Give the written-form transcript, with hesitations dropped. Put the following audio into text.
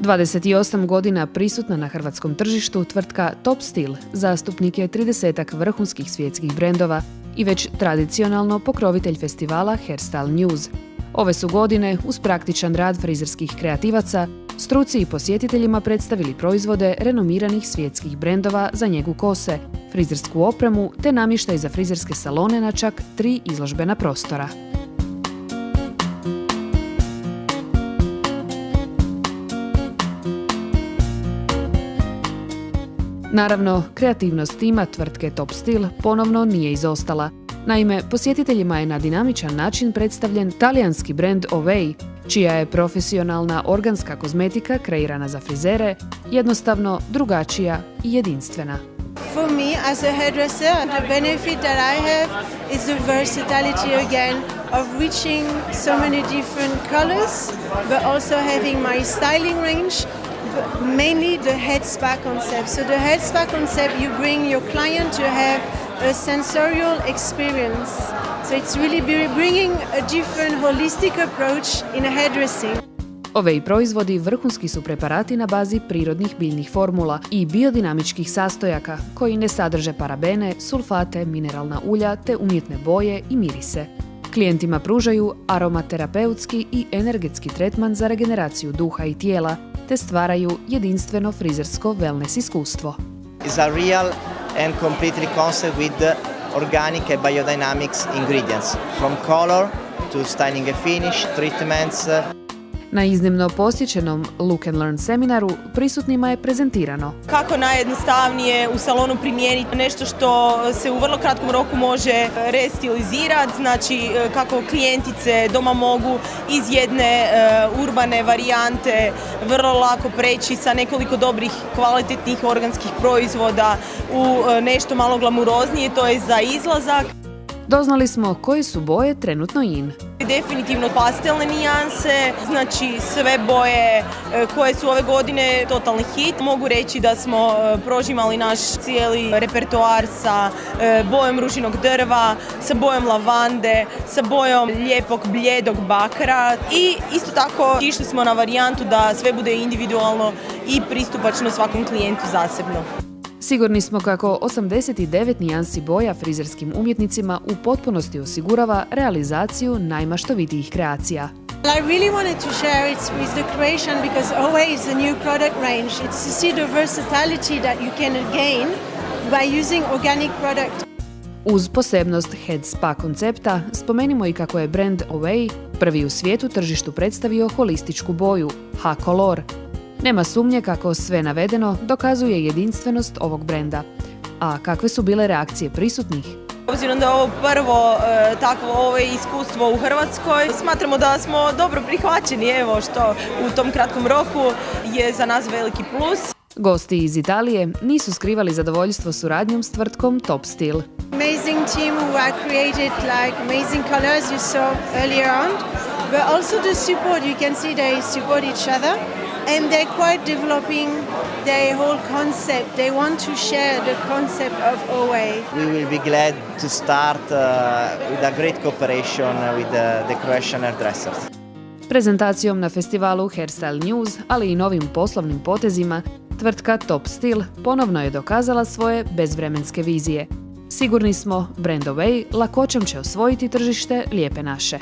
28 godina prisutna na hrvatskom tržištu, tvrtka Top Stil zastupnik je 30-ak vrhunskih svjetskih brendova i već tradicionalno pokrovitelj festivala Hairstyle News. Ove su godine, uz praktičan rad frizerskih kreativaca, struci i posjetiteljima predstavili proizvode renomiranih svjetskih brendova za njegu kose, frizersku opremu te namještaj za frizerske salone na čak 3 izložbena prostora. Naravno, kreativnost tima tvrtke Top Stil ponovno nije izostala. Naime, posjetiteljima je na dinamičan način predstavljen talijanski brend Ovej, čija je profesionalna organska kozmetika kreirana za frizere, jednostavno drugačija i jedinstvena. For me as a hairdresser, the benefit that I have is the versatility again of reaching so many different colors, but also having my styling range, but mainly the head spa concept. So the head spa concept, you bring your client to have a sensorial experience. So it's really bringing a different holistic approach in hairdressing. Ovej proizvodi vrhunski su preparati na bazi prirodnih biljnih formula i biodinamičkih sastojaka koji ne sadrže parabene, sulfate, mineralna ulja te umjetne boje i mirise. Klijentima pružaju aromaterapeutski i energetski tretman za regeneraciju duha i tijela te stvaraju jedinstveno frizersko wellness iskustvo. It's a real and completely concept with organic and biodynamics ingredients, from color to styling and finish, treatments. Na iznimno posjećenom Look and Learn seminaru prisutnima je prezentirano kako najjednostavnije u salonu primijeniti nešto što se u vrlo kratkom roku može restilizirati, znači kako klijentice doma mogu iz jedne urbane varijante vrlo lako preći sa nekoliko dobrih kvalitetnih organskih proizvoda u nešto malo glamuroznije, to je za izlazak. Doznali smo koje su boje trenutno in. Definitivno pastelne nijanse, znači sve boje koje su ove godine totalni hit. Mogu reći da smo prožimali naš cijeli repertoar sa bojom ružinog drva, sa bojom lavande, sa bojom lijepog bljedog bakra i isto tako išli smo na varijantu da sve bude individualno i pristupačno svakom klijentu zasebno. Sigurni smo kako 89 nijansi boja frizerskim umjetnicima u potpunosti osigurava realizaciju najmaštovitijih kreacija. I really wanted to share it with the creation because Ovej is a new product range. It's to see the versatility that you can gain by using organic product. Uz posebnost head spa koncepta spomenimo i kako je brand Ovej prvi u svijetu tržištu predstavio holističku boju H-Color. Nema sumnje kako sve navedeno dokazuje jedinstvenost ovog brenda. A kakve su bile reakcije prisutnih? Obzirom da je ovo prvo takvo iskustvo u Hrvatskoj, smatramo da smo dobro prihvaćeni, evo što u tom kratkom roku je za nas veliki plus. Gosti iz Italije nisu skrivali zadovoljstvo suradnjom s tvrtkom Top Stil. Amazing team who have created like amazing colors you saw earlier on, but also the support. You can see they support each other. And they're quite developing their whole concept. They want to share the concept of Ovej. We will be glad to start with a great cooperation with the Croatian hairdressers. Prezentacijom na festivalu Hairstyle News, ali i novim poslovnim potezima, tvrtka Top Stil ponovno je dokazala svoje bezvremenske vizije. Sigurni smo, brand Ovej lakoćom će osvojiti tržište Lijepe naše.